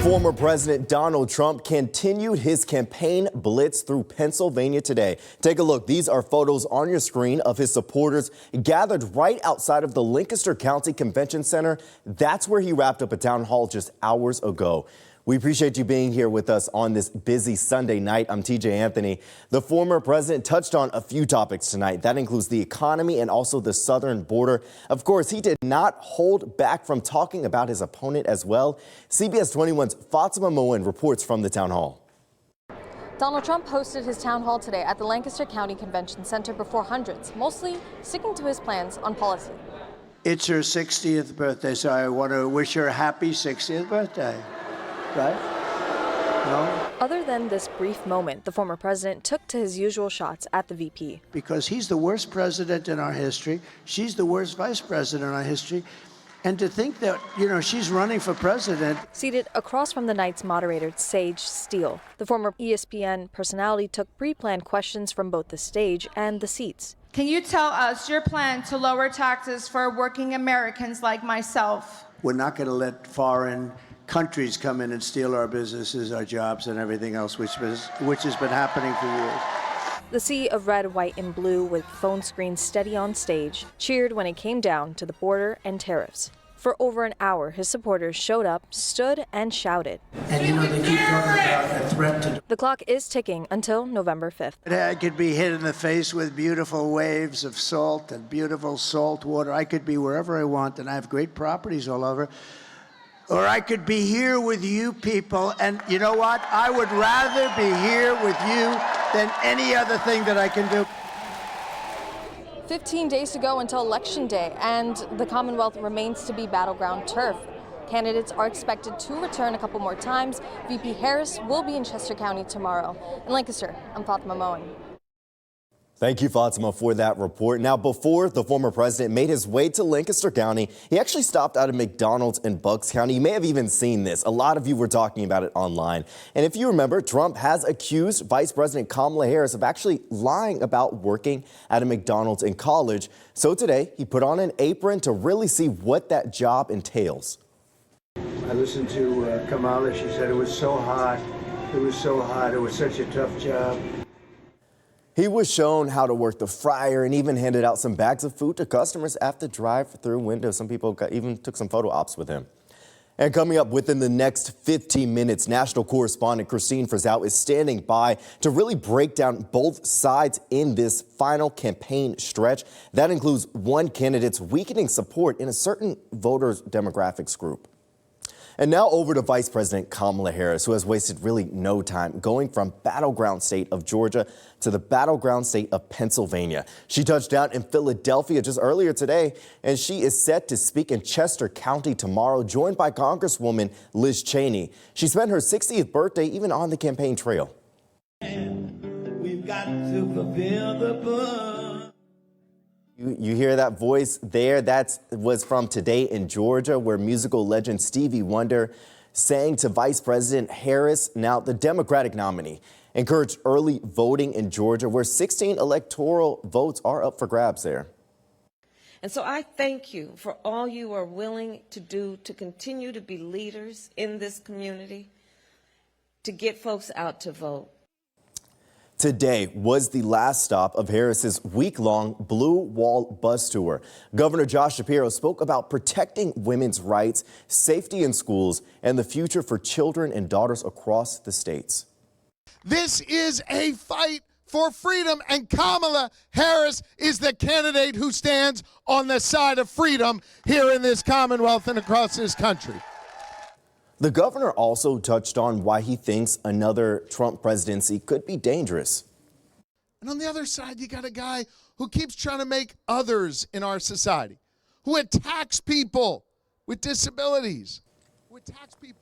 Former President Donald Trump continued his campaign blitz through Pennsylvania today. Take a look. These are photos on your screen of his supporters gathered right outside of the Lancaster County Convention Center. That's where he wrapped up a town hall just hours ago. We appreciate you being here with us on this busy Sunday night. I'm TJ Anthony. The former president touched on a few topics tonight. That includes the economy and also the southern border. Of course, he did not hold back from talking about his opponent as well. CBS 21's Fatima Moen reports from the town hall. Donald Trump hosted his town hall today at the Lancaster County Convention Center before hundreds, mostly sticking to his plans on policy. It's her 60th birthday, so I want to wish her a happy 60th birthday. Right? No? Other than this brief moment, the former president took to his usual shots at the VP. Because he's the worst president in our history. She's the worst vice president in our history. And to think that, she's running for president. Seated across from the night's moderator, Sage Steele, the former ESPN personality took pre-planned questions from both the stage and the seats. Can you tell us your plan to lower taxes for working Americans like myself? We're not going to let foreign countries come in and steal our businesses, our jobs, and everything else, which has been happening for years. The sea of red, white, and blue with phone screens steady on stage cheered when it came down to the border and tariffs. For over an hour, his supporters showed up, stood, and shouted. And they keep talking about a threat to... The clock is ticking until November 5th. I could be hit in the face with beautiful waves of salt and beautiful salt water. I could be wherever I want, and I have great properties all over. Or I could be here with you people, and you know what? I would rather be here with you than any other thing that I can do. 15 days to go until Election Day, and the Commonwealth remains to be battleground turf. Candidates are expected to return a couple more times. VP Harris will be in Chester County tomorrow. In Lancaster, I'm Fatima Moen. Thank you, Fatima, for that report. Now, before the former president made his way to Lancaster County, he actually stopped at a McDonald's in Bucks County. You may have even seen this. A lot of you were talking about it online. And if you remember, Trump has accused Vice President Kamala Harris of actually lying about working at a McDonald's in college. So today, he put on an apron to really see what that job entails. I listened to Kamala. She said it was so hot. It was so hot. It was such a tough job. He was shown how to work the fryer and even handed out some bags of food to customers at the drive-through window. Some people even took some photo ops with him. And coming up within the next 15 minutes, national correspondent Christine Frizzell is standing by to really break down both sides in this final campaign stretch. That includes one candidate's weakening support in a certain voters' demographics group. And now over to Vice President Kamala Harris, who has wasted really no time going from battleground state of Georgia to the battleground state of Pennsylvania. She touched down in Philadelphia just earlier today, and she is set to speak in Chester County tomorrow, joined by Congresswoman Liz Cheney. She spent her 60th birthday even on the campaign trail. And we've got to fulfill the book. You hear that voice there? That was from Today in Georgia, where musical legend Stevie Wonder sang to Vice President Harris. Now, the Democratic nominee encouraged early voting in Georgia, where 16 electoral votes are up for grabs there. And so I thank you for all you are willing to do to continue to be leaders in this community, to get folks out to vote. Today was the last stop of Harris's week-long Blue Wall bus tour. Governor Josh Shapiro spoke about protecting women's rights, safety in schools, and the future for children and daughters across the states. This is a fight for freedom, and Kamala Harris is the candidate who stands on the side of freedom here in this Commonwealth and across this country. The governor also touched on why he thinks another Trump presidency could be dangerous. And on the other side, you got a guy who keeps trying to make others in our society, who attacks people with disabilities, who attacks people